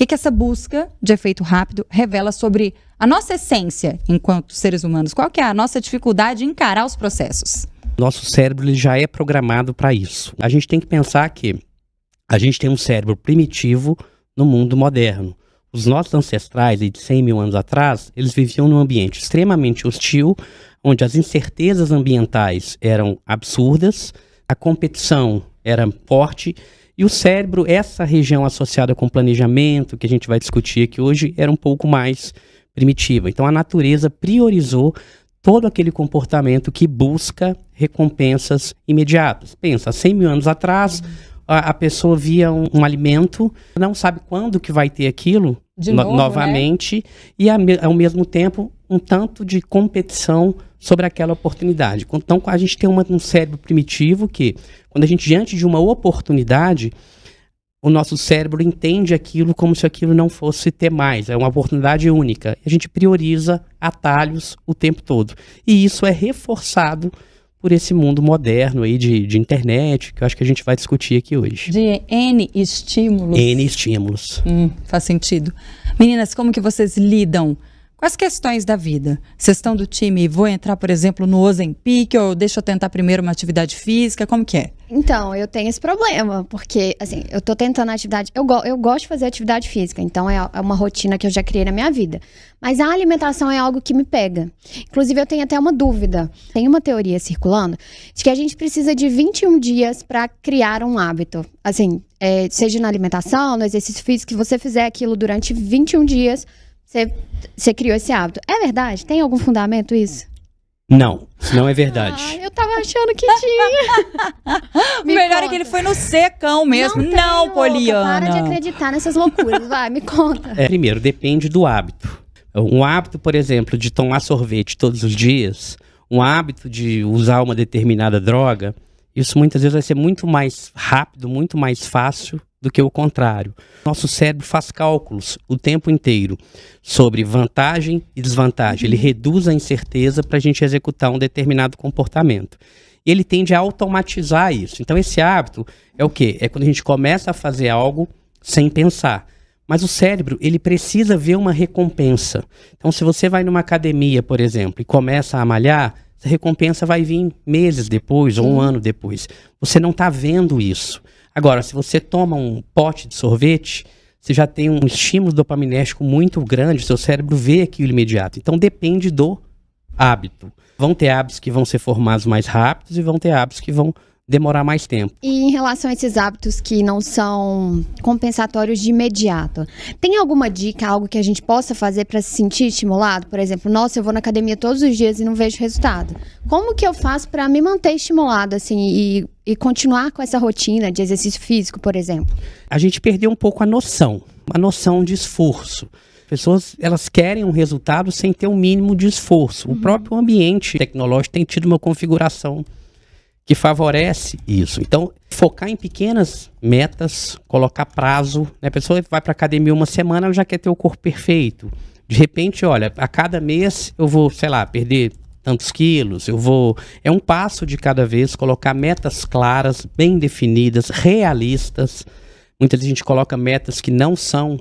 que essa busca de efeito rápido revela sobre a nossa essência enquanto seres humanos? Qual que é a nossa dificuldade em encarar os processos? Nosso cérebro ele já é programado para isso. A gente tem que pensar que a gente tem um cérebro primitivo no mundo moderno. Os nossos ancestrais, de 100 mil anos atrás, eles viviam num ambiente extremamente hostil, onde as incertezas ambientais eram absurdas, a competição era forte, e o cérebro, essa região associada com planejamento, que a gente vai discutir aqui hoje, era um pouco mais primitiva. Então a natureza priorizou todo aquele comportamento que busca recompensas imediatas. Pensa, 100 mil anos atrás, a pessoa via um alimento, não sabe quando que vai ter aquilo novamente, né? E ao mesmo tempo um tanto de competição sobre aquela oportunidade. Então a gente tem um cérebro primitivo que, quando a gente diante de uma oportunidade, o nosso cérebro entende aquilo como se aquilo não fosse ter mais, é uma oportunidade única. A gente prioriza atalhos o tempo todo. E isso é reforçado por esse mundo moderno aí de internet, que eu acho que a gente vai discutir aqui hoje. De N estímulos. N estímulos. Faz sentido. Meninas, como que vocês lidam com as questões da vida? Vocês estão do time, vou entrar, por exemplo, no Ozempic, ou deixa eu tentar primeiro uma atividade física, como que é? Então, eu tenho esse problema, porque, assim, eu tô tentando atividade, eu gosto de fazer atividade física, então é uma rotina que eu já criei na minha vida. Mas a alimentação é algo que me pega. Inclusive, eu tenho até uma dúvida. Tem uma teoria circulando de que a gente precisa de 21 dias para criar um hábito. Assim, seja na alimentação, no exercício físico, que você fizer aquilo durante 21 dias, você criou esse hábito. É verdade? Tem algum fundamento isso? Não, isso não é verdade. Eu tava achando que tinha. O melhor é que ele foi no secão mesmo. Não, Poliana. Para de acreditar nessas loucuras. Vai, me conta. Primeiro, depende do hábito. Um hábito, por exemplo, de tomar sorvete todos os dias, um hábito de usar uma determinada droga, isso muitas vezes vai ser muito mais rápido, muito mais fácil do que o contrário. Nosso cérebro faz cálculos o tempo inteiro sobre vantagem e desvantagem. Ele reduz a incerteza para a gente executar um determinado comportamento. E ele tende a automatizar isso. Então esse hábito é o quê? É quando a gente começa a fazer algo sem pensar. Mas o cérebro, ele precisa ver uma recompensa. Então se você vai numa academia, por exemplo, e começa a malhar, essa recompensa vai vir meses depois ou um ano depois. Você não está vendo isso. Agora, se você toma um pote de sorvete, você já tem um estímulo dopaminérgico muito grande, seu cérebro vê aquilo imediato. Então, depende do hábito. Vão ter hábitos que vão ser formados mais rápidos e vão ter hábitos que vão demorar mais tempo. E em relação a esses hábitos que não são compensatórios de imediato, tem alguma dica, algo que a gente possa fazer para se sentir estimulado? Por exemplo, nossa, eu vou na academia todos os dias e não vejo resultado. Como que eu faço para me manter estimulado, assim, e continuar com essa rotina de exercício físico, por exemplo? A gente perdeu um pouco a noção de esforço. Pessoas, elas querem um resultado sem ter um mínimo de esforço. O próprio ambiente tecnológico tem tido uma configuração que favorece isso. Então, focar em pequenas metas, colocar prazo, né? A pessoa vai para a academia uma semana, ela já quer ter o corpo perfeito. De repente, olha, a cada mês eu vou, sei lá, perder tantos quilos, é um passo de cada vez, colocar metas claras, bem definidas, realistas. Muitas vezes a gente coloca metas que não são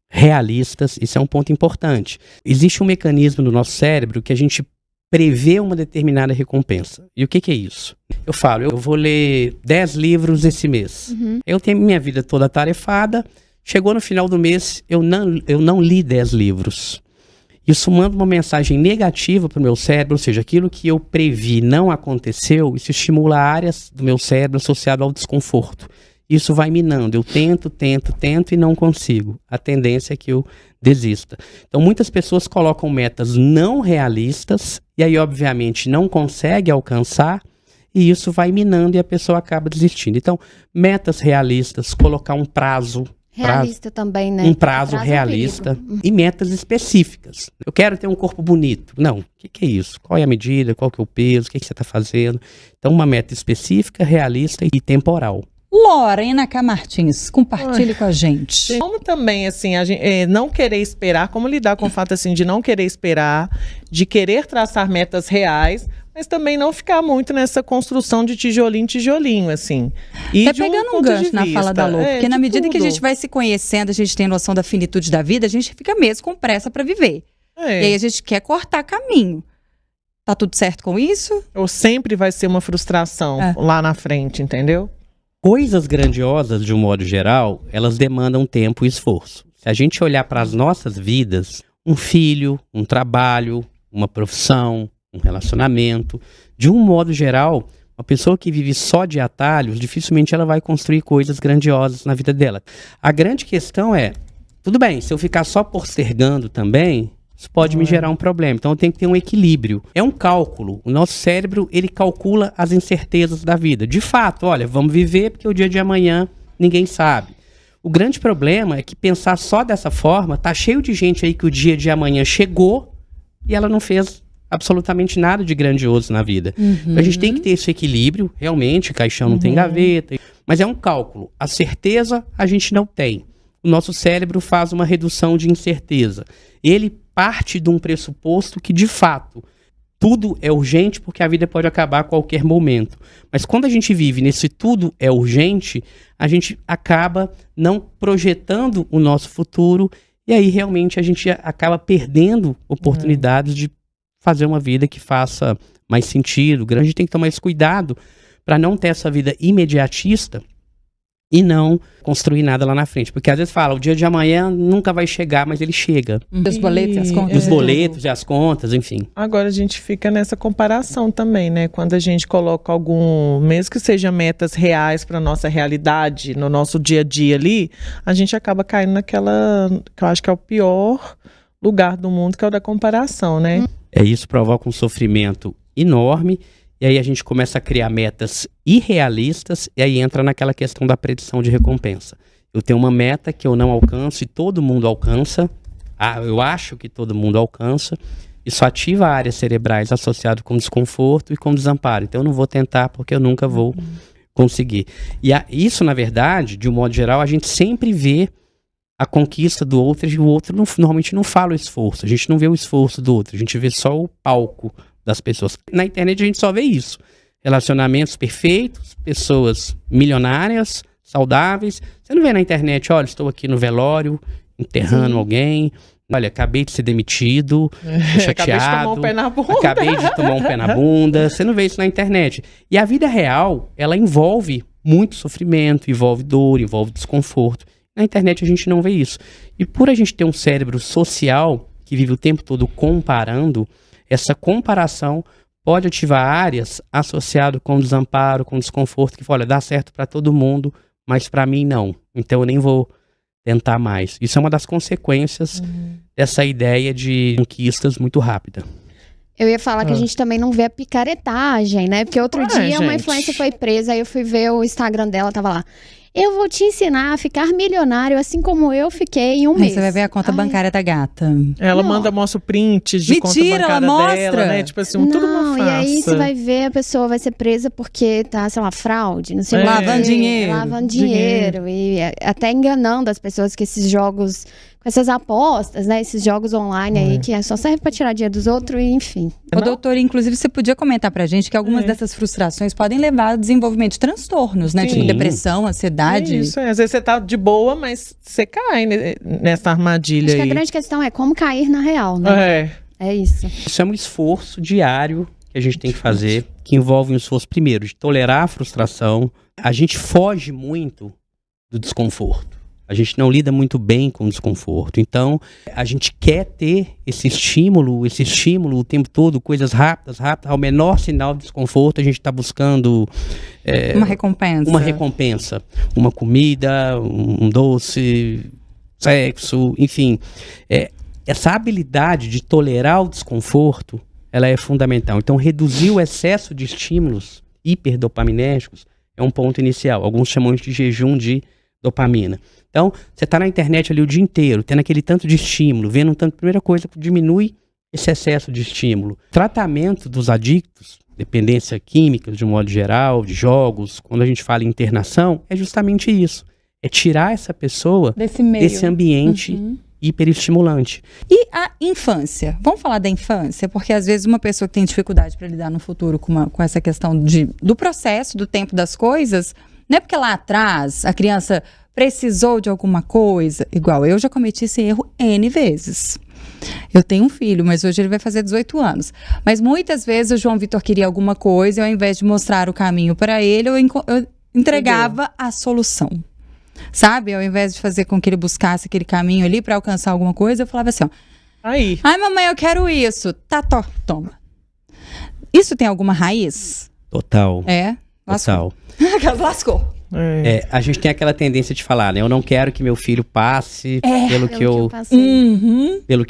realistas, isso é um ponto importante. Existe um mecanismo no nosso cérebro que a gente prevê uma determinada recompensa. E o que é isso? Eu falo, eu vou ler 10 livros esse mês. Eu tenho minha vida toda atarefada, chegou no final do mês, eu não li 10 livros. Isso manda uma mensagem negativa para o meu cérebro, ou seja, aquilo que eu previ não aconteceu, isso estimula áreas do meu cérebro associado ao desconforto. Isso vai minando, eu tento e não consigo. A tendência é que eu desista. Então muitas pessoas colocam metas não realistas e aí obviamente não consegue alcançar e isso vai minando e a pessoa acaba desistindo. Então metas realistas, colocar um prazo. Realista também, né? Um prazo realista e metas específicas. Eu quero ter um corpo bonito. Não, o que é isso? Qual é a medida? Qual que é o peso? O que você está fazendo? Então uma meta específica, realista e temporal. Lorena K. Martins, compartilhe com a gente. Como também, assim, não querer esperar, como lidar com o fato, assim, de não querer esperar, de querer traçar metas reais, mas também não ficar muito nessa construção de tijolinho em tijolinho, assim. E Tá pegando um gancho na fala da Lô, porque na medida que a gente vai se conhecendo, a gente tem noção da finitude da vida, a gente fica mesmo com pressa para viver. E aí a gente quer cortar caminho. Tá tudo certo com isso? Ou sempre vai ser uma frustração lá na frente, entendeu? Coisas grandiosas, de um modo geral, elas demandam tempo e esforço. Se a gente olhar para as nossas vidas, um filho, um trabalho, uma profissão, um relacionamento, de um modo geral, uma pessoa que vive só de atalhos, dificilmente ela vai construir coisas grandiosas na vida dela. A grande questão é, tudo bem, se eu ficar só postergando também, isso pode me gerar um problema. Então eu tenho que ter um equilíbrio. É um cálculo. O nosso cérebro, ele calcula as incertezas da vida. De fato, olha, vamos viver porque o dia de amanhã ninguém sabe. O grande problema é que pensar só dessa forma, tá cheio de gente aí que o dia de amanhã chegou e ela não fez absolutamente nada de grandioso na vida. Então a gente tem que ter esse equilíbrio, realmente, caixão não tem gaveta, mas é um cálculo. A certeza a gente não tem. O nosso cérebro faz uma redução de incerteza. Ele parte de um pressuposto que, de fato, tudo é urgente porque a vida pode acabar a qualquer momento. Mas quando a gente vive nesse tudo é urgente, a gente acaba não projetando o nosso futuro e aí realmente a gente acaba perdendo oportunidades de fazer uma vida que faça mais sentido. A gente tem que tomar esse cuidado para não ter essa vida imediatista e não construir nada lá na frente. Porque às vezes fala, o dia de amanhã nunca vai chegar, mas ele chega. Os boletos e as contas. Os boletos e as contas, enfim. Agora a gente fica nessa comparação também, né? Quando a gente coloca mesmo que seja metas reais para nossa realidade, no nosso dia a dia ali, a gente acaba caindo naquela, que eu acho que é o pior lugar do mundo, que é o da comparação, né? Isso provoca um sofrimento enorme. E aí a gente começa a criar metas irrealistas e aí entra naquela questão da predição de recompensa. Eu tenho uma meta que eu não alcanço e todo mundo alcança. Eu acho que todo mundo alcança. Isso ativa áreas cerebrais associadas com desconforto e com desamparo. Então eu não vou tentar porque eu nunca vou conseguir. E isso, na verdade, de um modo geral, a gente sempre vê a conquista do outro e o outro normalmente não fala o esforço. A gente não vê o esforço do outro, a gente vê só o palco das pessoas. Na internet a gente só vê isso. Relacionamentos perfeitos, pessoas milionárias, saudáveis. Você não vê na internet, olha, estou aqui no velório, enterrando alguém. Olha, acabei de ser demitido, tô chateado. Acabei de tomar um pé na bunda. Você não vê isso na internet. E a vida real, ela envolve muito sofrimento, envolve dor, envolve desconforto. Na internet a gente não vê isso. E por a gente ter um cérebro social que vive o tempo todo comparando, essa comparação pode ativar áreas associadas com desamparo, com desconforto, que olha, dá certo para todo mundo, mas para mim não. Então eu nem vou tentar mais. Isso é uma das consequências dessa ideia de conquistas muito rápida. Eu ia falar que a gente também não vê a picaretagem, né? Porque outro dia uma influencer foi presa, aí eu fui ver o Instagram dela, tava lá. Eu vou te ensinar a ficar milionário assim como eu fiquei em um mês. Você vai ver a conta bancária da gata. Ela mostra o print de conta bancária dela, né? Tipo assim, tudo uma farsa. E aí você vai ver, a pessoa vai ser presa porque tá, sei lá, fraude, não sei lavando dinheiro. Lavando dinheiro. E até enganando as pessoas que esses jogos, com essas apostas, né? Esses jogos online aí que só serve pra tirar dinheiro dos outros e enfim. Ô, doutora, inclusive você podia comentar pra gente que algumas dessas frustrações podem levar ao desenvolvimento de transtornos, né? Tipo depressão, ansiedade. Isso, às vezes você tá de boa, mas você cai nessa armadilha. Acho que a grande questão é como cair na real, né? É isso. Isso é um esforço diário que a gente tem que fazer, que envolve um esforço, primeiro, de tolerar a frustração. A gente foge muito do desconforto. A gente não lida muito bem com o desconforto. Então, a gente quer ter esse estímulo o tempo todo, coisas rápidas. Ao menor sinal de desconforto, a gente está buscando uma recompensa. Uma comida, um doce, sexo, enfim. Essa habilidade de tolerar o desconforto, ela é fundamental. Então, reduzir o excesso de estímulos hiperdopaminérgicos é um ponto inicial. Alguns chamam de jejum de dopamina. Então, você está na internet ali o dia inteiro, tendo aquele tanto de estímulo, vendo um tanto, primeira coisa, diminui esse excesso de estímulo. Tratamento dos adictos, dependência química de um modo geral, de jogos, quando a gente fala em internação, é justamente isso. É tirar essa pessoa desse ambiente hiperestimulante. E a infância? Vamos falar da infância? Porque às vezes uma pessoa que tem dificuldade para lidar no futuro com essa questão do processo, do tempo das coisas, não é porque lá atrás a criança precisou de alguma coisa, igual eu já cometi esse erro N vezes. Eu tenho um filho, mas hoje ele vai fazer 18 anos. Mas muitas vezes o João Vitor queria alguma coisa e ao invés de mostrar o caminho para ele, eu entregava a solução. Sabe? Ao invés de fazer com que ele buscasse aquele caminho ali para alcançar alguma coisa, eu falava assim, ó. Ai, Mamãe, eu quero isso. Tá, toma. Isso tem alguma raiz? Total. É? Total. Lascou. A gente tem aquela tendência de falar, né? Eu não quero que meu filho passe pelo que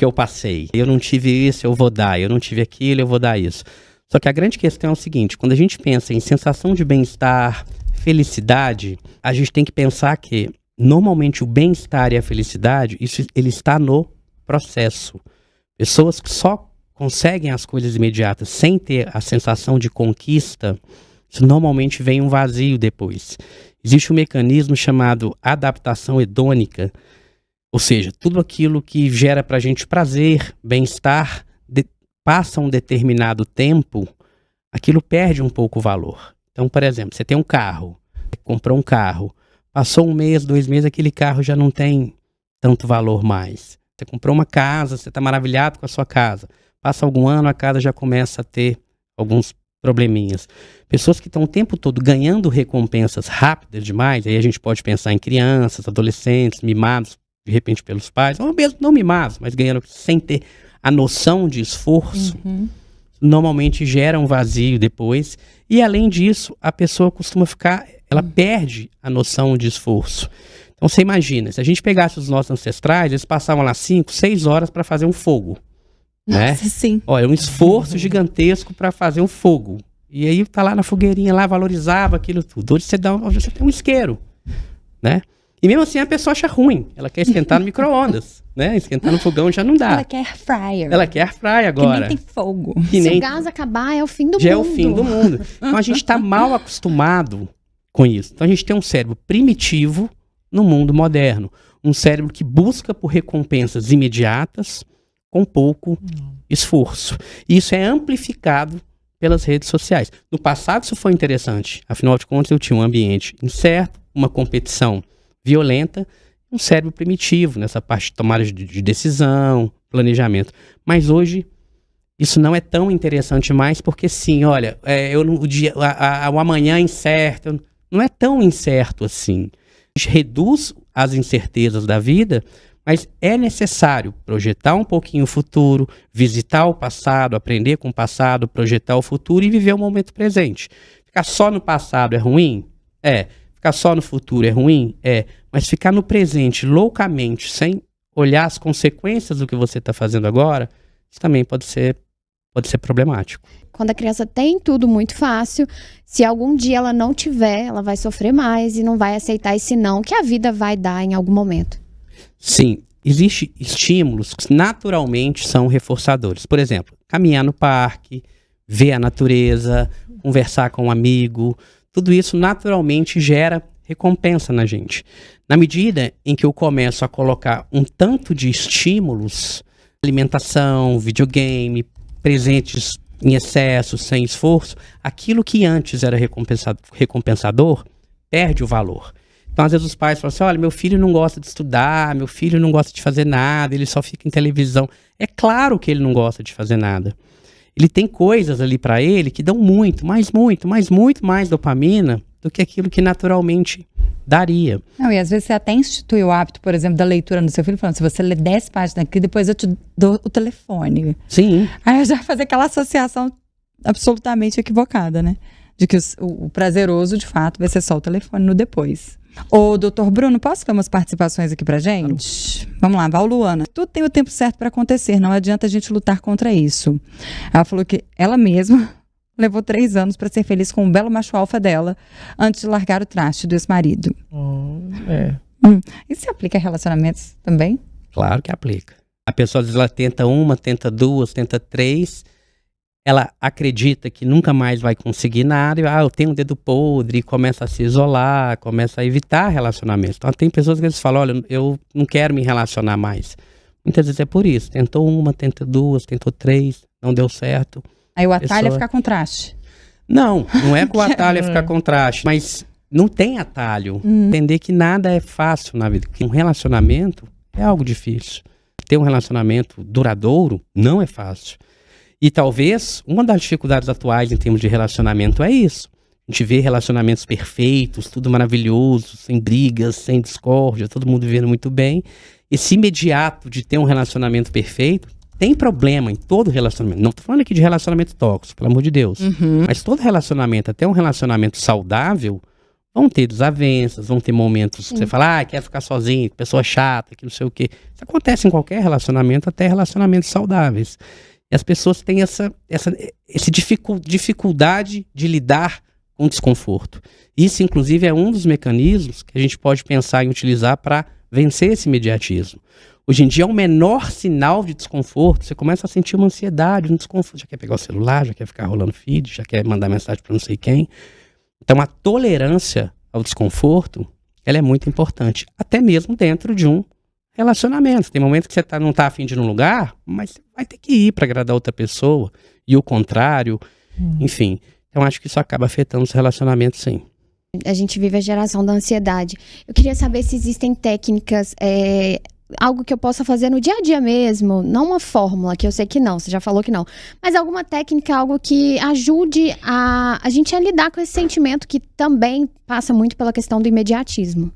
eu passei. Eu não tive isso, eu vou dar. Eu não tive aquilo, eu vou dar isso. Só que a grande questão é o seguinte, quando a gente pensa em sensação de bem-estar, felicidade, a gente tem que pensar que normalmente o bem-estar e a felicidade, ele está no processo. Pessoas que só conseguem as coisas imediatas sem ter a sensação de conquista, isso normalmente vem um vazio depois. Existe um mecanismo chamado adaptação hedônica, ou seja, tudo aquilo que gera pra gente prazer, bem-estar, passa um determinado tempo, aquilo perde um pouco o valor. Então, por exemplo, você tem um carro, comprou um carro, passou 1 mês, 2 meses, aquele carro já não tem tanto valor mais. Você comprou uma casa, você está maravilhado com a sua casa. Passa algum ano, a casa já começa a ter alguns probleminhas. Pessoas que estão o tempo todo ganhando recompensas rápidas demais, aí a gente pode pensar em crianças, adolescentes, mimados, de repente pelos pais, ou mesmo não mimados, mas ganhando sem ter a noção de esforço, normalmente gera um vazio depois. E além disso, a pessoa costuma ela perde a noção de esforço. Então você imagina, se a gente pegasse os nossos ancestrais, eles passavam lá 5, 6 horas para fazer um fogo. Né? Nossa, sim. Olha, um esforço gigantesco para fazer um fogo. E aí tá lá na fogueirinha, lá valorizava aquilo tudo. Hoje você tem um isqueiro, né? E mesmo assim a pessoa acha ruim. Ela quer esquentar no micro-ondas, né? Esquentar no fogão já não dá. Ela quer air fryer. Ela quer air fryer agora. Que nem tem fogo. Se o gás acabar, é o fim do mundo. Já é o fim do mundo. Então a gente tá mal acostumado com isso. Então a gente tem um cérebro primitivo no mundo moderno. Um cérebro que busca por recompensas imediatas com pouco esforço. E isso é amplificado pelas redes sociais. No passado isso foi interessante. Afinal de contas eu tinha um ambiente incerto, uma competição violenta, um cérebro primitivo nessa parte de tomada de decisão, planejamento. Mas hoje isso não é tão interessante mais porque sim, olha, o amanhã é incerto. Não é tão incerto assim. A gente reduz as incertezas da vida, mas é necessário projetar um pouquinho o futuro, visitar o passado, aprender com o passado, projetar o futuro e viver o momento presente. Ficar só no passado é ruim? É. Ficar só no futuro é ruim? É. Mas ficar no presente loucamente, sem olhar as consequências do que você está fazendo agora, isso também pode ser problemático. Quando a criança tem tudo muito fácil, se algum dia ela não tiver, ela vai sofrer mais e não vai aceitar esse não que a vida vai dar em algum momento. Sim, existem estímulos que naturalmente são reforçadores. Por exemplo, caminhar no parque, ver a natureza, conversar com um amigo, tudo isso naturalmente gera recompensa na gente. Na medida em que eu começo a colocar um tanto de estímulos, alimentação, videogame, presentes em excesso, sem esforço, aquilo que antes era recompensador perde o valor. Então, às vezes os pais falam assim, olha, meu filho não gosta de estudar, meu filho não gosta de fazer nada, ele só fica em televisão. É claro que ele não gosta de fazer nada. Ele tem coisas ali para ele que dão muito mais dopamina do que aquilo que naturalmente daria. Não, e às vezes você até institui o hábito, por exemplo, da leitura no seu filho, falando, se você ler 10 páginas aqui, depois eu te dou o telefone. Sim. Aí eu já fazer aquela associação absolutamente equivocada, né? De que o prazeroso, de fato, vai ser só o telefone no depois. Ô, doutor Bruno, posso ver umas participações aqui pra gente? Claro. Vamos lá, Val Luana. Tudo tem o tempo certo para acontecer, não adianta a gente lutar contra isso. Ela falou que ela mesma levou 3 anos para ser feliz com o belo macho alfa dela, antes de largar o traste do ex-marido. É. Isso se aplica a relacionamentos também? Claro que aplica. A pessoa, às vezes, ela tenta uma, tenta duas, tenta três, ela acredita que nunca mais vai conseguir nada, e, eu tenho um dedo podre, e começa a se isolar, começa a evitar relacionamentos. Então, tem pessoas que eles falam, olha, eu não quero me relacionar mais. Muitas vezes é por isso. Tentou uma, tenta duas, tentou três, não deu certo. Aí o atalho é ficar com traste. Não é que o atalho é ficar com traste, mas não tem atalho. Entender que nada é fácil na vida. Que um relacionamento é algo difícil. Ter um relacionamento duradouro não é fácil. E talvez uma das dificuldades atuais em termos de relacionamento é isso. A gente vê relacionamentos perfeitos, tudo maravilhoso, sem brigas, sem discórdia, todo mundo vivendo muito bem. Esse imediato de ter um relacionamento perfeito tem problema em todo relacionamento. Não estou falando aqui de relacionamento tóxico, pelo amor de Deus. Mas todo relacionamento, até um relacionamento saudável, vão ter desavenças, vão ter momentos que você fala, quer ficar sozinho, pessoa chata, que não sei o quê. Isso acontece em qualquer relacionamento, até relacionamentos saudáveis. E as pessoas têm essa dificuldade de lidar com o desconforto. Isso, inclusive, é um dos mecanismos que a gente pode pensar em utilizar para vencer esse imediatismo. Hoje em dia, é o menor sinal de desconforto, você começa a sentir uma ansiedade, um desconforto. Já quer pegar o celular, já quer ficar rolando feed, já quer mandar mensagem para não sei quem. Então, a tolerância ao desconforto, ela é muito importante, até mesmo dentro de um relacionamento. Tem momentos que você não está afim de ir num lugar, mas você vai ter que ir para agradar outra pessoa, e o contrário, enfim. Então, acho que isso acaba afetando os relacionamentos, sim. A gente vive a geração da ansiedade. Eu queria saber se existem técnicas, algo que eu possa fazer no dia a dia mesmo, não uma fórmula, que eu sei que não, você já falou que não, mas alguma técnica, algo que ajude a gente a lidar com esse sentimento que também passa muito pela questão do imediatismo.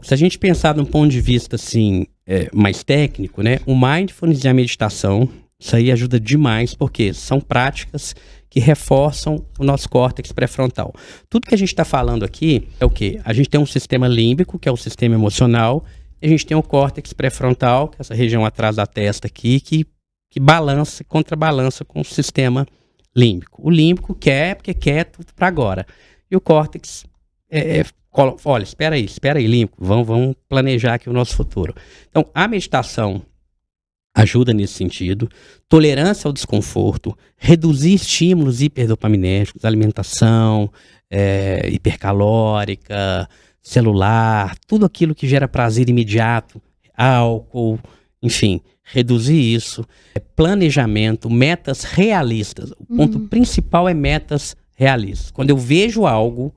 Se a gente pensar de um ponto de vista assim, mais técnico, né, o mindfulness e a meditação, isso aí ajuda demais, porque são práticas que reforçam o nosso córtex pré-frontal. Tudo que a gente está falando aqui é o quê? A gente tem um sistema límbico, que é o sistema emocional, e a gente tem o córtex pré-frontal, que é essa região atrás da testa aqui, que balança, contrabalança com o sistema límbico. O límbico quer, porque quer tudo para agora. E o córtex olha, espera aí, límbico, vamos planejar aqui o nosso futuro. Então, a meditação ajuda nesse sentido. Tolerância ao desconforto, reduzir estímulos hiperdopaminérgicos, alimentação hipercalórica, celular, tudo aquilo que gera prazer imediato, álcool, enfim, reduzir isso. Planejamento, metas realistas. O ponto principal é metas realistas. Quando eu vejo algo,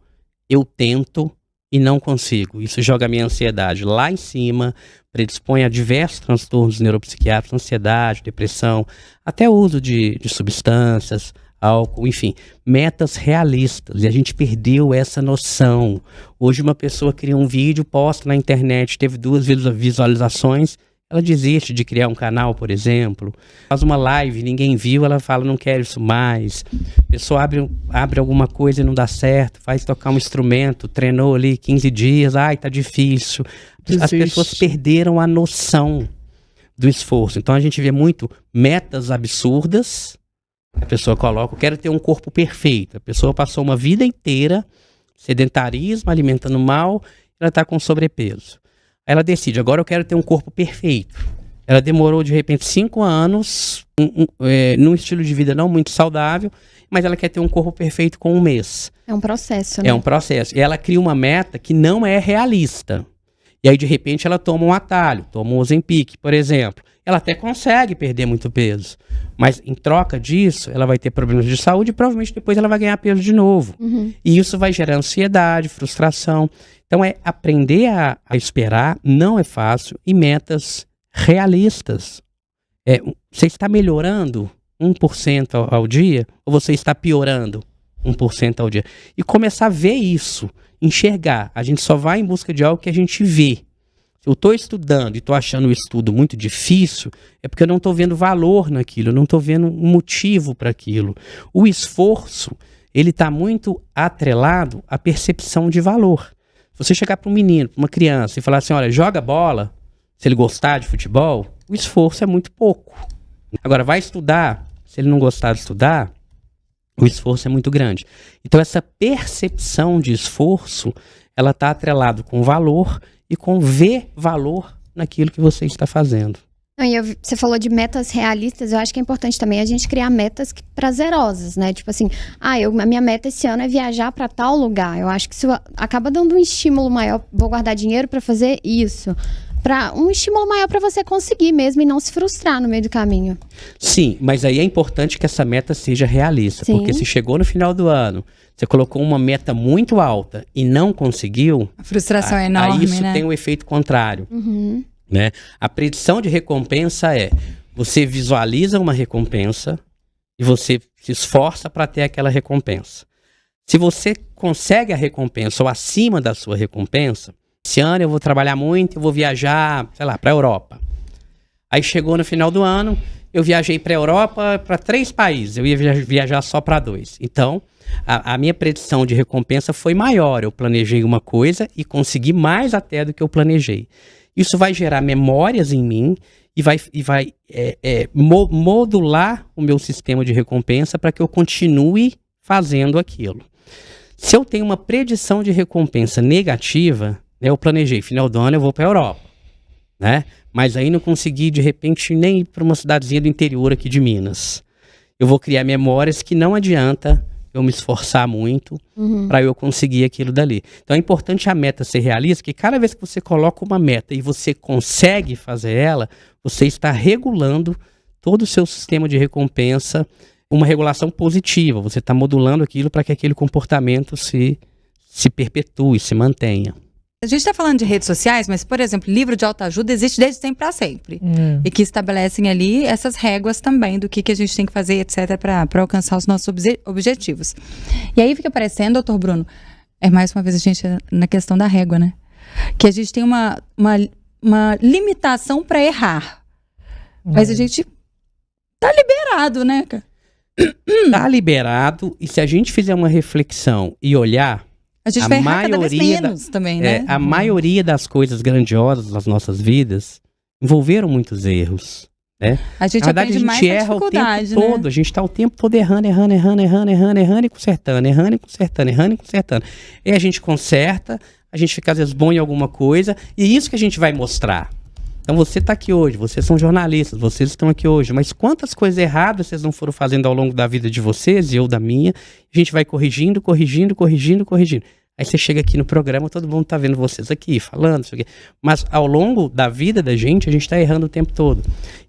eu tento e não consigo. Isso joga a minha ansiedade lá em cima, predispõe a diversos transtornos neuropsiquiátricos, ansiedade, depressão, até o uso de substâncias, álcool, enfim, metas realistas. E a gente perdeu essa noção. Hoje uma pessoa cria um vídeo, posta na internet, teve 2 visualizações, ela desiste de criar um canal, por exemplo. Faz uma live, ninguém viu, ela fala, não quero isso mais. A pessoa abre alguma coisa e não dá certo, faz tocar um instrumento, treinou ali 15 dias, tá difícil. As pessoas perderam a noção do esforço. Então a gente vê muito metas absurdas. A pessoa coloca, eu quero ter um corpo perfeito. A pessoa passou uma vida inteira, sedentarismo, alimentando mal, ela está com sobrepeso. Aí ela decide, agora eu quero ter um corpo perfeito. Ela demorou, de repente, 5 anos, num estilo de vida não muito saudável, mas ela quer ter um corpo perfeito com 1 mês. É um processo, né? É um processo. E ela cria uma meta que não é realista. E aí, de repente, ela toma um atalho, toma um Ozempic, por exemplo. Ela até consegue perder muito peso, mas em troca disso, ela vai ter problemas de saúde e provavelmente depois ela vai ganhar peso de novo. E isso vai gerar ansiedade, frustração. Então, aprender a esperar não é fácil, e metas realistas. Você está melhorando 1% ao dia ou você está piorando 1% ao dia? E começar a ver isso, enxergar. A gente só vai em busca de algo que a gente vê. Se eu estou estudando e estou achando o estudo muito difícil, é porque eu não estou vendo valor naquilo, eu não estou vendo um motivo para aquilo. O esforço, ele está muito atrelado à percepção de valor. Se você chegar para um menino, para uma criança e falar assim, olha, joga bola, se ele gostar de futebol, o esforço é muito pouco. Agora, vai estudar, se ele não gostar de estudar, o esforço é muito grande. Então, essa percepção de esforço, ela está atrelada com valor e com ver valor naquilo que você está fazendo. Não, você falou de metas realistas, eu acho que é importante também a gente criar metas prazerosas, né? Tipo assim, a minha meta esse ano é viajar para tal lugar. Eu acho que isso acaba dando um estímulo maior, vou guardar dinheiro para fazer isso. Um estímulo maior para você conseguir mesmo e não se frustrar no meio do caminho. Sim, mas aí é importante que essa meta seja realista, Sim. porque se chegou no final do ano, você colocou uma meta muito alta e não conseguiu, A frustração é enorme, isso né? tem um efeito contrário. Uhum. Né? A predição de recompensa é, você visualiza uma recompensa e você se esforça para ter aquela recompensa. Se você consegue a recompensa ou acima da sua recompensa, esse ano eu vou trabalhar muito, eu vou viajar, sei lá, para a Europa. Aí chegou no final do ano, eu viajei para a Europa, para 3 países, eu ia viajar só para 2. Então, a minha predição de recompensa foi maior, eu planejei uma coisa e consegui mais até do que eu planejei. Isso vai gerar memórias em mim e vai modular o meu sistema de recompensa para que eu continue fazendo aquilo. Se eu tenho uma predição de recompensa negativa, né, eu planejei, final do ano eu vou para a Europa, né? Mas aí não consegui, de repente, nem ir para uma cidadezinha do interior aqui de Minas. Eu vou criar memórias que não adianta eu me esforçar muito para eu conseguir aquilo dali. Então é importante a meta ser realista, que cada vez que você coloca uma meta e você consegue fazer ela, você está regulando todo o seu sistema de recompensa, uma regulação positiva. Você está modulando aquilo para que aquele comportamento se perpetue, se mantenha. A gente está falando de redes sociais, mas, por exemplo, livro de autoajuda existe desde sempre para sempre. E que estabelecem ali essas réguas também do que a gente tem que fazer, etc., para alcançar os nossos objetivos. E aí fica parecendo, doutor Bruno, mais uma vez a gente na questão da régua, né? Que a gente tem uma limitação para errar. Mas a gente tá liberado, né, cara? Tá liberado, e se a gente fizer uma reflexão e olhar, a gente vai errar cada vez menos também, né? A maioria das coisas grandiosas das nossas vidas envolveram muitos erros, né? A gente Na verdade, aprende mais erra o tempo todo, a gente está o tempo todo errando e consertando. E a gente conserta, a gente fica às vezes bom em alguma coisa, e é isso que a gente vai mostrar. Então você está aqui hoje, vocês são jornalistas, vocês estão aqui hoje, mas quantas coisas erradas vocês não foram fazendo ao longo da vida de vocês e eu da minha? A gente vai corrigindo. Aí você chega aqui no programa, todo mundo está vendo vocês aqui, falando, isso aqui. Mas ao longo da vida da gente, a gente está errando o tempo todo.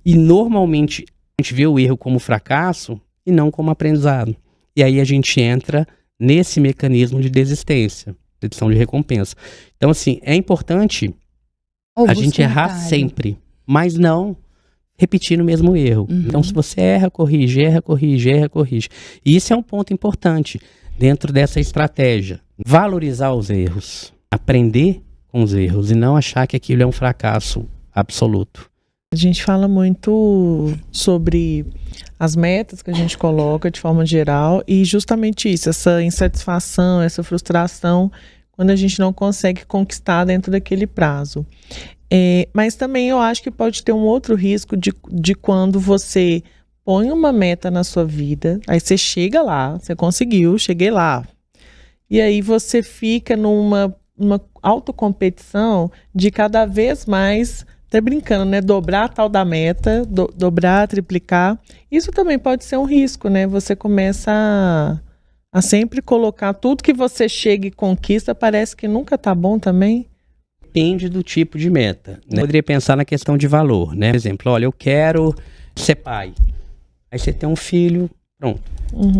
E normalmente a gente vê o erro como fracasso e não como aprendizado. E aí a gente entra nesse mecanismo de desistência, predição de recompensa. Então assim, é importante a gente errar sempre, mas não repetir o mesmo erro. Então, se você erra, corrige. E isso é um ponto importante dentro dessa estratégia. Valorizar os erros, aprender com os erros e não achar que aquilo é um fracasso absoluto. A gente fala muito sobre as metas que a gente coloca de forma geral e justamente isso, essa insatisfação, essa frustração quando a gente não consegue conquistar dentro daquele prazo. Mas também eu acho que pode ter um outro risco de quando você põe uma meta na sua vida, aí você chega lá, você conseguiu, cheguei lá. E aí você fica numa autocompetição de cada vez mais, até brincando, né? Dobrar a tal da meta, dobrar, triplicar. Isso também pode ser um risco, né? Você começa a sempre colocar tudo que você chega e conquista, parece que nunca tá bom também. Depende do tipo de meta, né? Eu poderia pensar na questão de valor, né? Por exemplo, olha, eu quero ser pai. Aí você tem um filho, pronto,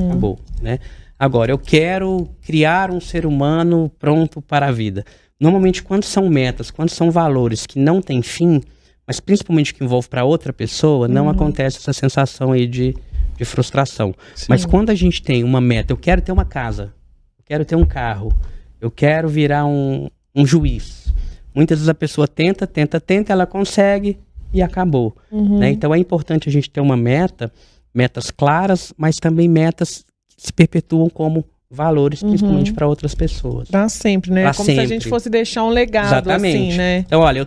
acabou, né? Agora, eu quero criar um ser humano pronto para a vida. Normalmente, quando são metas, quando são valores que não têm fim, mas principalmente que envolve para outra pessoa, não acontece essa sensação aí de frustração. Sim. Mas quando a gente tem uma meta, eu quero ter uma casa, eu quero ter um carro, eu quero virar um juiz. Muitas vezes a pessoa tenta, ela consegue e acabou. Né? Então é importante a gente ter uma metas claras, mas também metas que se perpetuam como valores, principalmente para outras pessoas. Para sempre, né? Como se a gente fosse deixar um legado. Exatamente. Assim, né? Então, olha,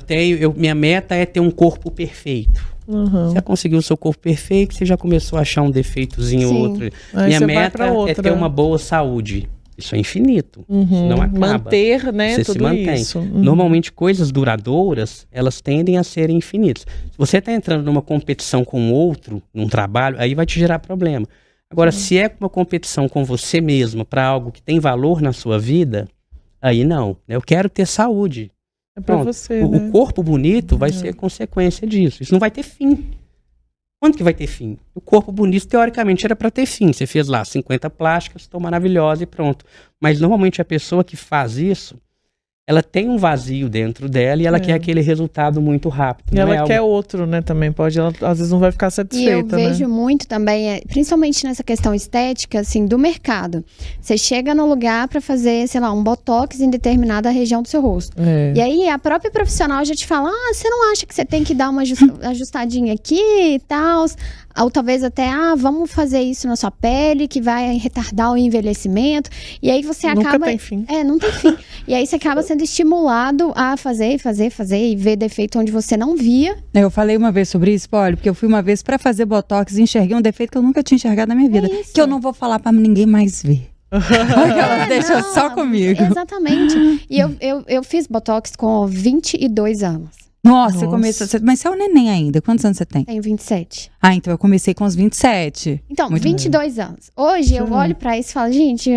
minha meta é ter um corpo perfeito. Você já conseguiu o seu corpo perfeito, você já começou a achar um defeitozinho ou outro. Aí minha meta é ter uma boa saúde. Isso é infinito. Isso não acaba. Manter, né, Você tudo se mantém. isso. Normalmente, coisas duradouras, elas tendem a serem infinitas. Se você está entrando numa competição com outro, num trabalho, aí vai te gerar problema. Agora, se é uma competição com você mesma para algo que tem valor na sua vida, aí não. Eu quero ter saúde. É pra Pronto. você, né? O corpo bonito vai ser consequência disso. Isso não vai ter fim. Quando que vai ter fim? O corpo bonito, teoricamente, era para ter fim. Você fez lá 50 plásticas, estou maravilhosa e pronto. Mas, normalmente, a pessoa que faz isso, ela tem um vazio dentro dela e ela quer aquele resultado muito rápido. E não ela quer outro, né, também. Pode, ela às vezes não vai ficar E eu satisfeita, né? vejo muito também, principalmente nessa questão estética, assim, do mercado. Você chega no lugar pra fazer, sei lá, um botox em determinada região do seu rosto. É. E aí a própria profissional já te fala, você não acha que você tem que dar uma ajustadinha aqui e tal? Ou talvez até, vamos fazer isso na sua pele, que vai retardar o envelhecimento. E aí você acaba... Nunca tem fim. Não tem fim. E aí você acaba sendo estimulado a fazer e ver defeito onde você não via. Eu falei uma vez sobre isso, Polly, porque eu fui uma vez pra fazer botox e enxerguei um defeito que eu nunca tinha enxergado na minha vida. isso. Que eu não vou falar pra ninguém mais ver. Aquela deixa só comigo. Exatamente. E eu fiz botox com 22 anos. Nossa, Nossa. você começou. Mas você é um neném ainda. Quantos anos você tem? Tenho 27. Então eu comecei com os 27. Então, Muito 22 anos. Hoje eu olho pra isso e falo, gente,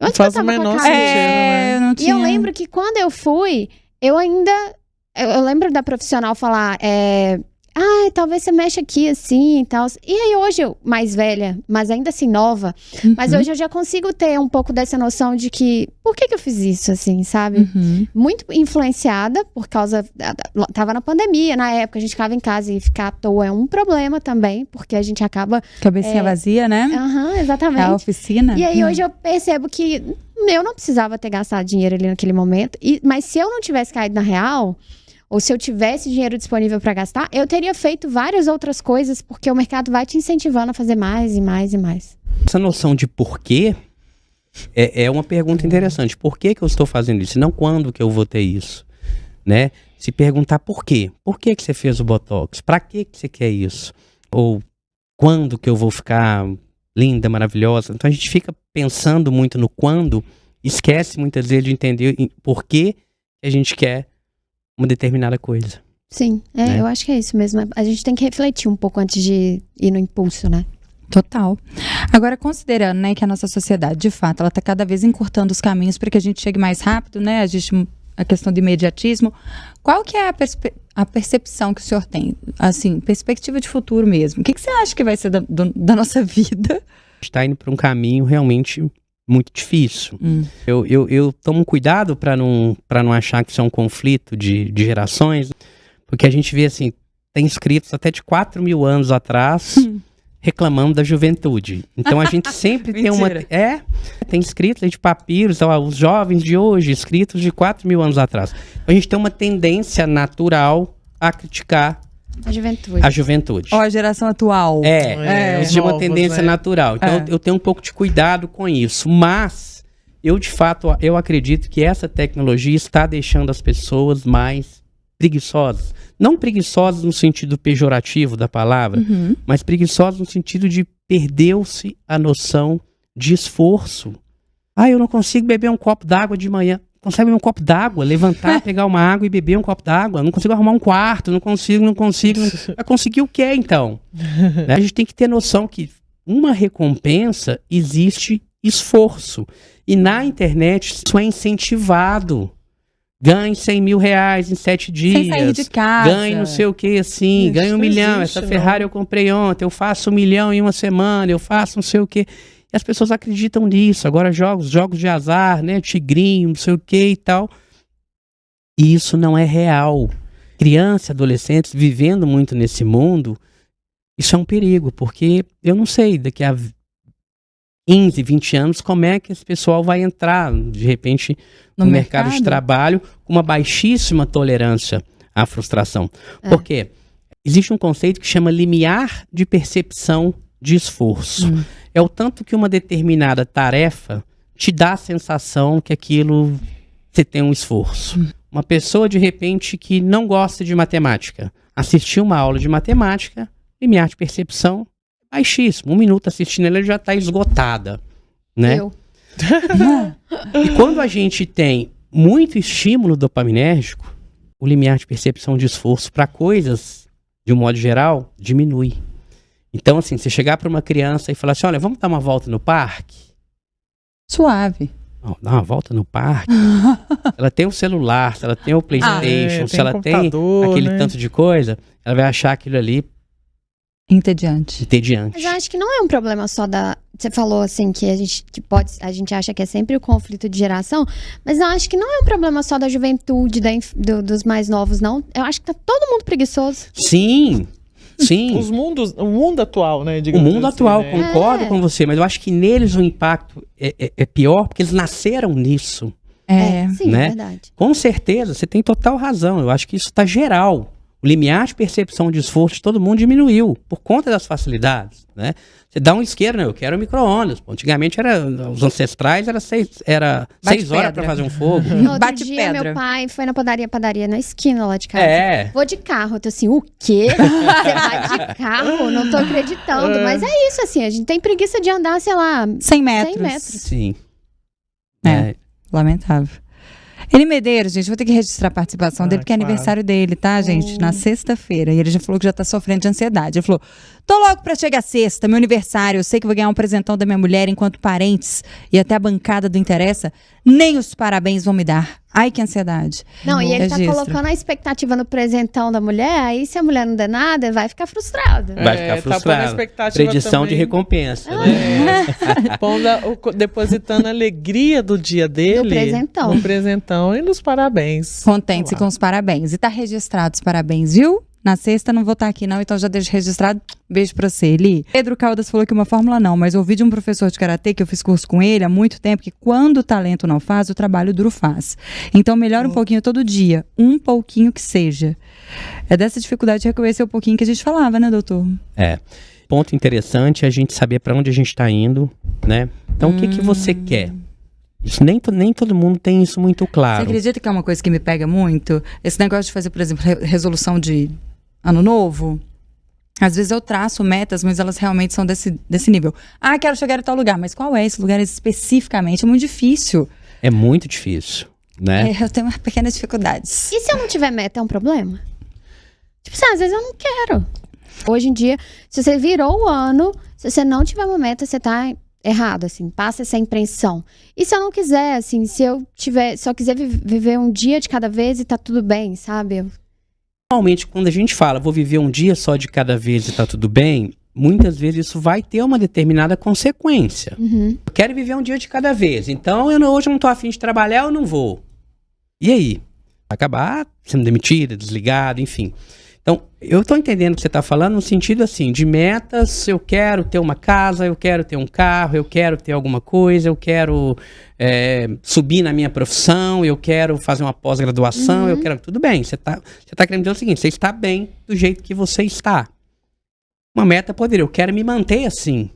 onde Faz que eu o tava com a menor cabeça? sentido, né? não E tinha. eu lembro que quando eu fui, eu ainda... Eu lembro da profissional falar, talvez você mexa aqui assim e tal. E aí hoje eu, mais velha, mas ainda assim nova, mas hoje eu já consigo ter um pouco dessa noção de que, por que eu fiz isso assim, sabe? Uhum. Muito influenciada por causa, tava na pandemia na época, a gente ficava em casa e ficar à toa é um problema também, porque a gente acaba... Cabecinha vazia, né? Aham, É exatamente. a oficina. E aí hoje eu percebo que eu não precisava ter gastado dinheiro ali naquele momento, mas se eu não tivesse caído na real, ou se eu tivesse dinheiro disponível para gastar, eu teria feito várias outras coisas, porque o mercado vai te incentivando a fazer mais e mais e mais. Essa noção de porquê é uma pergunta interessante. Por que eu estou fazendo isso? E não quando que eu vou ter isso, né? Se perguntar por quê. Por que você fez o Botox? Para que você quer isso? Ou quando que eu vou ficar linda, maravilhosa? Então a gente fica pensando muito no quando, esquece muitas vezes de entender por que a gente quer uma determinada coisa. Sim, Né? eu acho que é isso mesmo. A gente tem que refletir um pouco antes de ir no impulso, né? Total. Agora, considerando, né, que a nossa sociedade, de fato, ela está cada vez encurtando os caminhos para que a gente chegue mais rápido, né? A questão do imediatismo. Qual que é a percepção que o senhor tem? Assim, perspectiva de futuro mesmo. O que você acha que vai ser da nossa vida? A gente está indo para um caminho realmente muito difícil. Eu tomo cuidado para não achar que isso é um conflito de gerações, porque a gente vê assim, tem escritos até de 4 mil anos atrás reclamando da juventude. Então a gente sempre tem uma... tem escritos aí de papiros, os jovens de hoje, escritos de 4 mil anos atrás. A gente tem uma tendência natural a criticar A juventude. Ó, a geração atual. Isso é uma novos, tendência né? natural. Então eu tenho um pouco de cuidado com isso. Mas eu, de fato, eu acredito que essa tecnologia está deixando as pessoas mais preguiçosas. Não preguiçosas no sentido pejorativo da palavra, mas preguiçosas no sentido de perdeu-se a noção de esforço. Eu não consigo beber um copo d'água de manhã. Consegue beber um copo d'água, levantar, pegar uma água e beber um copo d'água. Não consigo arrumar um quarto, não consigo. Vai conseguir o quê, então? A gente tem que ter noção que uma recompensa existe esforço. E na internet isso é incentivado. Ganhe 100 mil reais em 7 dias. Sem sair de casa. Ganhe não sei o que assim. Isso Ganhe 1 não milhão. existe, Essa Ferrari eu comprei ontem. Eu faço 1 milhão em uma semana. Eu faço não sei o que. E as pessoas acreditam nisso. Agora jogos de azar, né? Tigrinho, não sei o que e tal. E isso não é real. Crianças, adolescentes vivendo muito nesse mundo, isso é um perigo. Porque eu não sei, daqui a 15, 20 anos, como é que esse pessoal vai entrar, de repente, no mercado de trabalho com uma baixíssima tolerância à frustração. Por quê? Existe um conceito que chama limiar de percepção de esforço. É o tanto que uma determinada tarefa te dá a sensação que aquilo você tem um esforço. Uma pessoa, de repente, que não gosta de matemática, assistir uma aula de matemática, limiar de percepção baixíssimo. 1 minuto assistindo ela já está esgotada, né? E quando a gente tem muito estímulo dopaminérgico, o limiar de percepção de esforço para coisas, de um modo geral, diminui. Então, assim, você chegar para uma criança e falar assim, olha, vamos dar uma volta no parque? Suave. Não, dar uma volta no parque. Ela tem o celular, se ela tem o PlayStation, se ela tem aquele tanto de coisa, ela vai achar aquilo ali entediante. Mas eu acho que não é um problema só da... Você falou assim que a gente acha que é sempre o conflito de geração, mas eu acho que não é um problema só da juventude, dos mais novos, não. Eu acho que tá todo mundo preguiçoso. Sim. Sim. O mundo atual, né? O mundo assim, atual, né? concordo com você, mas eu acho que neles o impacto é pior porque eles nasceram nisso. Sim, né? é verdade. Com certeza, você tem total razão. Eu acho que isso está geral. O limiar de percepção de esforço de todo mundo diminuiu por conta das facilidades, né? Você dá um isqueiro, né? Eu quero micro-ondas. Antigamente, os ancestrais, era 6 horas para fazer um fogo. Outro Bate dia, pedra. meu pai foi na padaria na esquina lá de casa. É. Vou de carro. Eu tô assim, o quê? Você vai de carro? Não tô acreditando. Mas é isso, assim, a gente tem preguiça de andar, sei lá, 100 metros. 100 metros. Sim. Lamentável. Eli Medeiros, gente, vou ter que registrar a participação dele, porque é claro. aniversário dele, tá, gente? Na sexta-feira. E ele já falou que já tá sofrendo de ansiedade. Ele falou, tô louco pra chegar sexta, meu aniversário. Eu sei que vou ganhar um presentão da minha mulher enquanto parentes e até a bancada do Interessa. Nem os parabéns vão me dar. Ai, que ansiedade. Não, e ele tá Registro. colocando a expectativa no presentão da mulher, aí se a mulher não der nada, vai ficar frustrado. Vai ficar tá pondo a frustrado. expectativa Predição de também. recompensa. Né? Depositando a alegria do dia dele. No presentão. No presentão e nos parabéns. Contente-se com os parabéns. E tá registrado os parabéns, viu? Na sexta não vou estar aqui não, então já deixo registrado. Beijo pra você, Eli. Pedro Caldas falou que uma fórmula não, mas ouvi de um professor de karatê que eu fiz curso com ele há muito tempo que quando o talento não faz, o trabalho duro faz. Então melhora um pouquinho todo dia, um pouquinho que seja. É dessa dificuldade de reconhecer o pouquinho que a gente falava, né, doutor? Ponto interessante é a gente saber para onde a gente está indo, né? Então, o que você quer? Isso, nem todo mundo tem isso muito Você claro. acredita que é uma coisa que me pega muito? Esse negócio de fazer, por exemplo, resolução de ano novo. Às vezes eu traço metas, mas elas realmente são desse nível. Ah, quero chegar em tal lugar, mas qual é esse lugar especificamente? É muito difícil. É muito difícil, né? Eu tenho umas pequenas dificuldades. E se eu não tiver meta, é um problema? Tipo assim, às vezes eu não quero. Hoje em dia, se você virou o ano, se você não tiver uma meta, você tá errado, assim, passa essa impressão. E se eu não quiser, assim, se eu quiser viver um dia de cada vez e tá tudo bem, sabe? Normalmente, quando a gente fala, vou viver um dia só de cada vez e tá tudo bem, muitas vezes isso vai ter uma determinada consequência. Uhum. Eu quero viver um dia de cada vez, então hoje eu não tô afim de trabalhar, eu não vou. E aí? Vai acabar sendo demitida, desligado, enfim. Então, eu tô entendendo o que você tá falando no sentido assim, de metas, eu quero ter uma casa, eu quero ter um carro, eu quero ter alguma coisa, eu quero subir na minha profissão, eu quero fazer uma pós-graduação, eu quero... Tudo bem, você tá querendo dizer o seguinte, você está bem do jeito que você está. Uma meta poderia, eu quero me manter assim,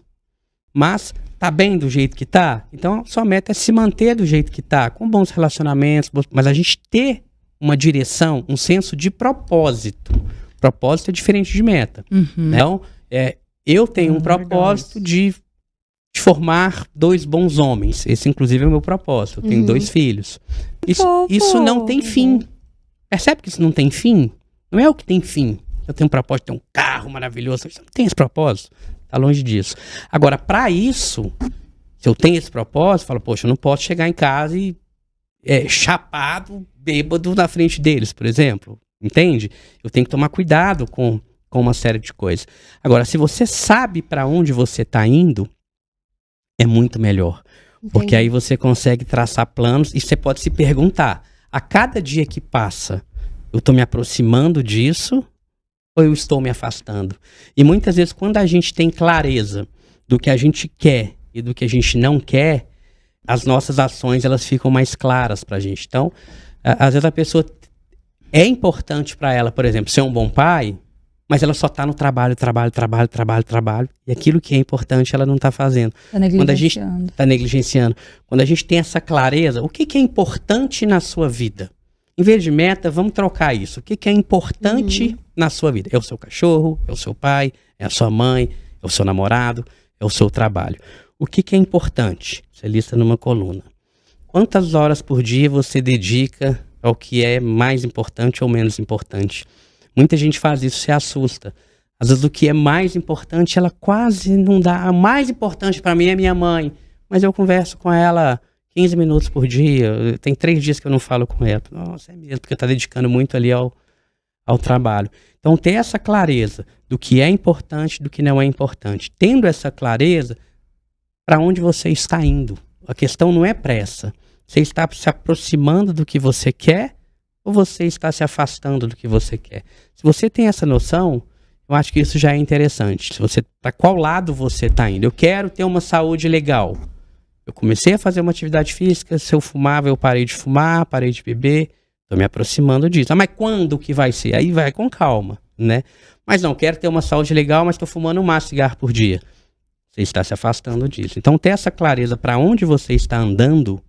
mas tá bem do jeito que tá? Então, a sua meta é se manter do jeito que tá, com bons relacionamentos, mas a gente ter uma direção, um senso de propósito. Propósito é diferente de meta. Então, eu tenho um propósito de formar 2 bons homens. Esse, inclusive, é o meu propósito. Eu tenho 2 filhos. Isso não tem fim. Percebe que isso não tem fim? Não é o que tem fim. Eu tenho um propósito de ter um carro maravilhoso. Você não tem esse propósito. Tá longe disso. Agora, para isso, se eu tenho esse propósito, eu falo, poxa, eu não posso chegar em casa e chapado, bêbado na frente deles, por exemplo. Entende? Eu tenho que tomar cuidado com uma série de coisas. Agora, se você sabe para onde você está indo, é muito melhor. Entendi. Porque aí você consegue traçar planos e você pode se perguntar, a cada dia que passa, eu estou me aproximando disso ou eu estou me afastando? E muitas vezes, quando a gente tem clareza do que a gente quer e do que a gente não quer, as nossas ações elas ficam mais claras pra gente. Então, às vezes a pessoa é importante para ela, por exemplo, ser um bom pai, mas ela só tá no trabalho, e aquilo que é importante ela não tá fazendo. Tá Quando a gente negligenciando. tá negligenciando. Quando a gente tem essa clareza, o que é importante na sua vida? Em vez de meta, vamos trocar isso. O que é importante na sua vida? É o seu cachorro, é o seu pai, é a sua mãe, é o seu namorado, é o seu trabalho. O que é importante? Você lista numa coluna. Quantas horas por dia você dedica ao que é mais importante ou menos importante? Muita gente faz isso, se assusta. Às vezes o que é mais importante, ela quase não dá. O mais importante para mim é minha mãe. Mas eu converso com ela 15 minutos por dia. Tem 3 dias que eu não falo com ela. Nossa, é mesmo, porque está dedicando muito ali ao trabalho. Então, ter essa clareza do que é importante e do que não é importante. Tendo essa clareza, para onde você está indo? A questão não é pressa. Você está se aproximando do que você quer ou você está se afastando do que você quer? Se você tem essa noção, eu acho que isso já é interessante. Se você, para qual lado você está indo? Eu quero ter uma saúde legal. Eu comecei a fazer uma atividade física, se eu fumava, eu parei de fumar, parei de beber, estou me aproximando disso. Ah, mas quando que vai ser? Aí vai com calma, né? Mas não, quero ter uma saúde legal, mas estou fumando um maço de cigarro por dia. Você está se afastando disso. Então, ter essa clareza para onde você está andando,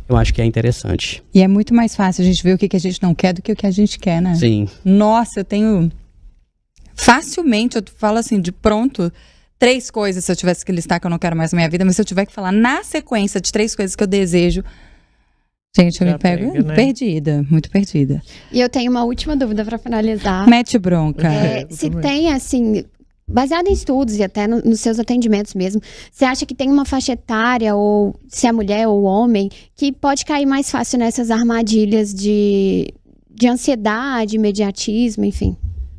eu acho que é interessante. E é muito mais fácil a gente ver o que a gente não quer do que o que a gente quer, né? Sim. Nossa, eu tenho... Facilmente, eu falo assim, de pronto, 3 coisas, se eu tivesse que listar que eu não quero mais na minha vida, mas se eu tiver que falar na sequência de 3 coisas que eu desejo, gente, eu Já me pego pega, né? Perdida, muito perdida. E eu tenho uma última dúvida para finalizar. Mete bronca. Se tem, assim, baseado em estudos e até nos seus atendimentos mesmo, você acha que tem uma faixa etária, ou se é mulher ou homem, que pode cair mais fácil nessas armadilhas de ansiedade, imediatismo, enfim?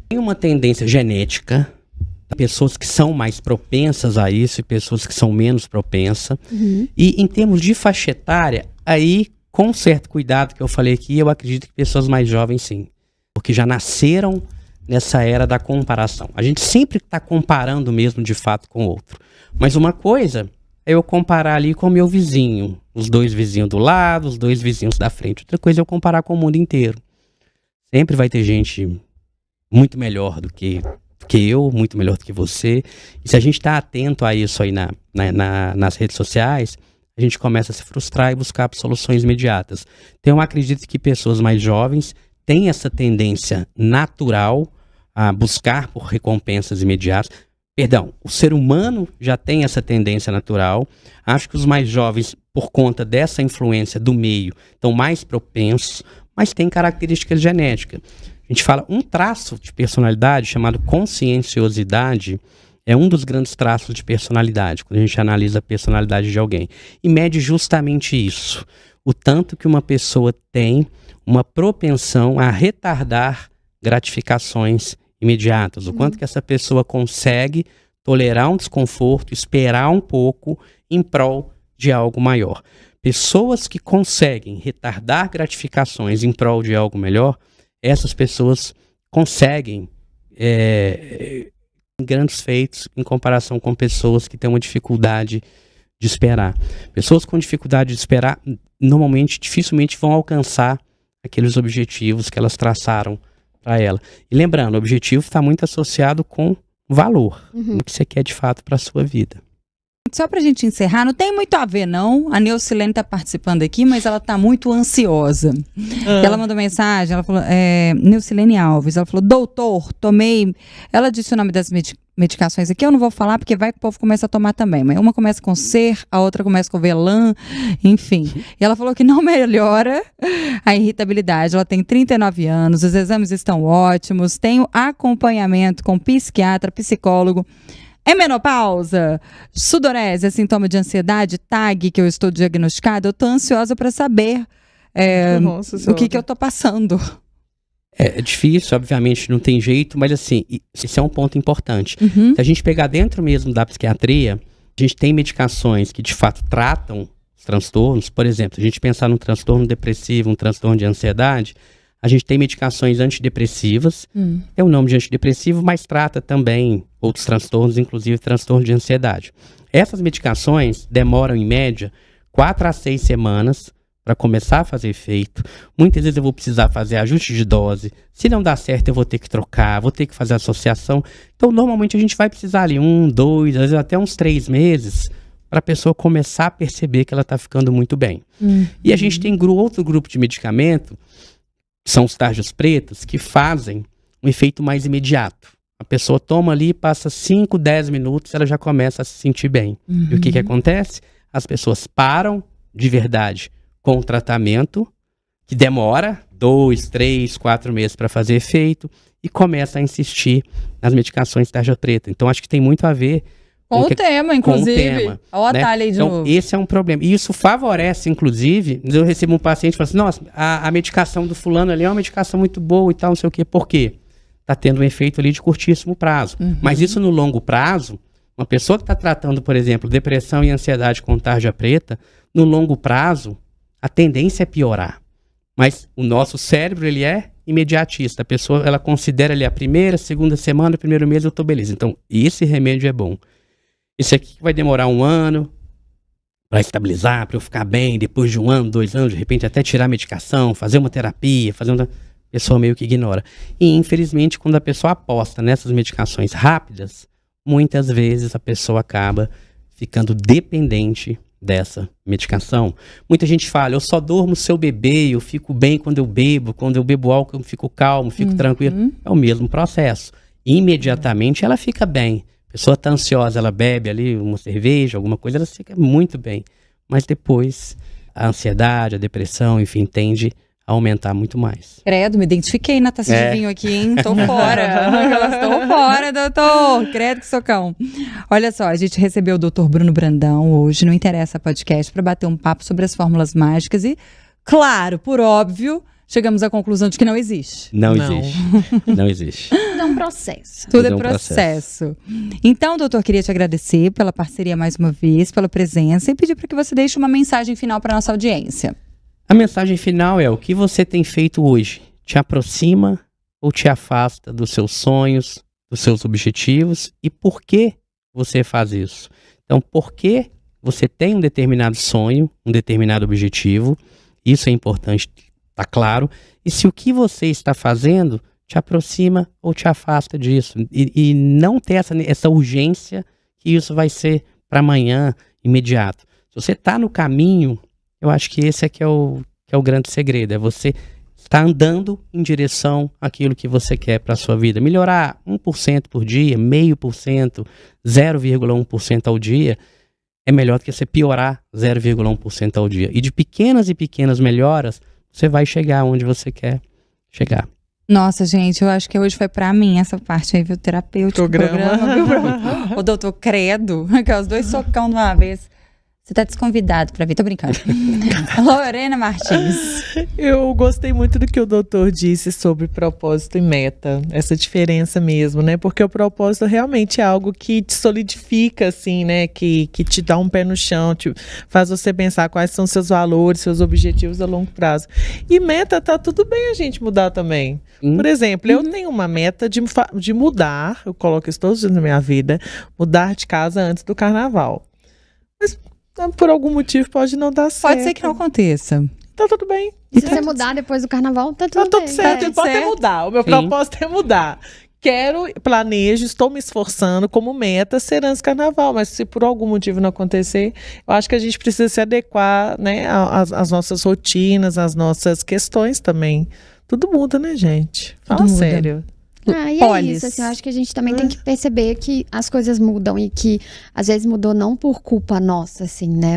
Tem uma tendência genética, pessoas que são mais propensas a isso e pessoas que são menos propensas. E em termos de faixa etária, aí, com um certo cuidado que eu falei aqui, eu acredito que pessoas mais jovens sim. Porque já nasceram nessa era da comparação. A gente sempre está comparando mesmo de fato com o outro. Mas uma coisa é eu comparar ali com o meu vizinho, os 2 vizinhos do lado, os 2 vizinhos da frente. Outra coisa é eu comparar com o mundo inteiro. Sempre vai ter gente muito melhor do que eu, muito melhor do que você. E se a gente está atento a isso aí nas redes sociais, a gente começa a se frustrar e buscar soluções imediatas. Então eu acredito que pessoas mais jovens têm essa tendência natural a buscar por recompensas imediatas. Perdão, o ser humano já tem essa tendência natural. Acho que os mais jovens, por conta dessa influência do meio, estão mais propensos, mas tem características genéticas. A gente fala um traço de personalidade chamado conscienciosidade, é um dos grandes traços de personalidade, quando a gente analisa a personalidade de alguém. E mede justamente isso, o tanto que uma pessoa tem uma propensão a retardar gratificações imediatas, o quanto que essa pessoa consegue tolerar um desconforto, esperar um pouco em prol de algo maior. Pessoas que conseguem retardar gratificações em prol de algo melhor, essas pessoas conseguem grandes feitos em comparação com pessoas que têm uma dificuldade de esperar. Pessoas com dificuldade de esperar, normalmente, dificilmente vão alcançar aqueles objetivos que elas traçaram para ela. E lembrando, o objetivo está muito associado com valor, o que você quer de fato para a sua vida. Só pra gente encerrar, não tem muito a ver, não. A Neucilene tá participando aqui, mas ela tá muito ansiosa. Ela mandou mensagem, ela falou, Neucilene Alves, ela falou, doutor, tomei... Ela disse o nome das medicações aqui, eu não vou falar, porque vai que o povo começa a tomar também. Mas uma começa com Ser, a outra começa com Velan, enfim. E ela falou que não melhora a irritabilidade. Ela tem 39 anos, os exames estão ótimos, tem acompanhamento com psiquiatra, psicólogo. É menopausa, sudorese, é sintoma de ansiedade, TAG, que eu estou diagnosticada. Eu tô ansiosa para saber o que eu tô passando. É difícil, obviamente, não tem jeito, mas assim, esse é um ponto importante. Se a gente pegar dentro mesmo da psiquiatria, a gente tem medicações que de fato tratam os transtornos. Por exemplo, se a gente pensar num transtorno depressivo, um transtorno de ansiedade, a gente tem medicações antidepressivas, é o nome de antidepressivo, mas trata também outros transtornos, inclusive transtorno de ansiedade. Essas medicações demoram, em média, 4 a 6 semanas para começar a fazer efeito. Muitas vezes eu vou precisar fazer ajuste de dose. Se não dá certo, eu vou ter que trocar, vou ter que fazer associação. Então, normalmente, a gente vai precisar ali 1, 2, às vezes até uns 3 meses para a pessoa começar a perceber que ela está ficando muito bem. E a gente tem outro grupo de medicamento, são os tarjas pretas, que fazem um efeito mais imediato. A pessoa toma ali, passa 5, 10 minutos, ela já começa a se sentir bem. E o que acontece? As pessoas param de verdade com o tratamento, que demora 2, 3, 4 meses para fazer efeito, e começa a insistir nas medicações tarja preta. Então, acho que tem muito a ver com o tema, inclusive. Com o tema, Olha o atalho aí de então, novo. esse é um problema. E isso favorece, inclusive, eu recebo um paciente e falo assim, nossa, a medicação do fulano ali é uma medicação muito boa e tal, não sei o quê. Por quê? Está tendo um efeito ali de curtíssimo prazo. Mas isso no longo prazo, uma pessoa que está tratando, por exemplo, depressão e ansiedade com tarja preta, no longo prazo, a tendência é piorar. Mas o nosso cérebro, ele é imediatista. A pessoa, ela considera ali a primeira, segunda semana, primeiro mês, eu tô beleza. Então, esse remédio é bom. Esse aqui vai demorar 1 ano para estabilizar, para eu ficar bem, depois de 1 ano, 2 anos, de repente até tirar a medicação, fazer uma terapia, a pessoa meio que ignora. E, infelizmente, quando a pessoa aposta nessas medicações rápidas, muitas vezes a pessoa acaba ficando dependente dessa medicação. Muita gente fala, eu só durmo se eu beber, eu fico bem quando eu bebo álcool eu fico calmo, fico tranquilo. É o mesmo processo. Imediatamente ela fica bem. A pessoa está ansiosa, ela bebe ali uma cerveja, alguma coisa, ela fica muito bem. Mas depois a ansiedade, a depressão, enfim, tende a aumentar muito mais. Credo, me identifiquei na taça de vinho aqui, hein? Tô fora. Elas estão fora, doutor. Credo que socão. Olha só, a gente recebeu o doutor Bruno Brandão hoje, não interessa podcast, para bater um papo sobre as fórmulas mágicas e, claro, por óbvio, chegamos à conclusão de que não existe. Não existe. Não existe. Tudo é um processo. Tudo é processo. Então, doutor, queria te agradecer pela parceria mais uma vez, pela presença e pedir para que você deixe uma mensagem final para nossa audiência. A mensagem final é: o que você tem feito hoje te aproxima ou te afasta dos seus sonhos, dos seus objetivos, e por que você faz isso? Então, por que você tem um determinado sonho, um determinado objetivo, isso é importante, tá claro, e se o que você está fazendo te aproxima ou te afasta disso, e não ter essa urgência que isso vai ser para amanhã, imediato. Se você está no caminho, eu acho que esse é que é o grande segredo, é você estar andando em direção àquilo que você quer para a sua vida. Melhorar 1% por dia, 0,5%, 0,1% ao dia, é melhor do que você piorar 0,1% ao dia. E de pequenas e pequenas melhoras, você vai chegar onde você quer chegar. Nossa, gente, eu acho que hoje foi pra mim essa parte aí, viu? Terapêutico, programa. O doutor Credo, que é os dois socão de uma vez. Você tá desconvidado pra vir, tô brincando. Lorena Martins. Eu gostei muito do que o doutor disse sobre propósito e meta, essa diferença mesmo, né? Porque o propósito realmente é algo que te solidifica, assim, né? Que te dá um pé no chão, te faz você pensar quais são seus valores, seus objetivos a longo prazo. E meta, tá tudo bem a gente mudar também. Por exemplo, eu tenho uma meta de mudar, eu coloco isso todos os dias na minha vida, mudar de casa antes do carnaval. Mas por algum motivo pode não dar certo. Pode ser que não aconteça. Tá tudo bem. Se você mudar depois do carnaval, tá tudo bem. Certo. Pode até mudar. O meu propósito é mudar. Planejo, estou me esforçando como meta ser antes do carnaval, mas se por algum motivo não acontecer, eu acho que a gente precisa se adequar, né, às nossas rotinas, às nossas questões também. Tudo muda, né, gente? Fala sério. E é isso, assim, eu acho que a gente também tem que perceber que as coisas mudam e que às vezes mudou não por culpa nossa, assim, né?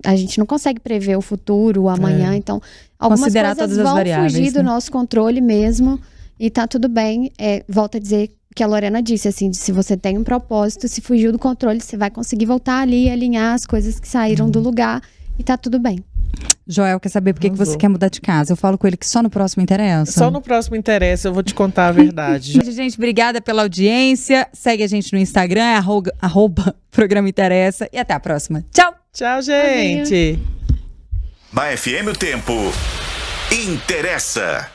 A gente não consegue prever o futuro, o amanhã, então algumas considerar coisas todas as vão variáveis, fugir do né? nosso controle mesmo e tá tudo bem. Volto a dizer o que a Lorena disse, assim, se você tem um propósito, se fugiu do controle, você vai conseguir voltar ali e alinhar as coisas que saíram do lugar e tá tudo bem. Joel quer saber por que você quer mudar de casa. Eu falo com ele que só no próximo interessa. Só no próximo interessa, eu vou te contar a verdade. Gente, obrigada pela audiência. Segue a gente no Instagram, @ Programa Interessa. E até a próxima. Tchau! Tchau, gente! Na FM o tempo interessa.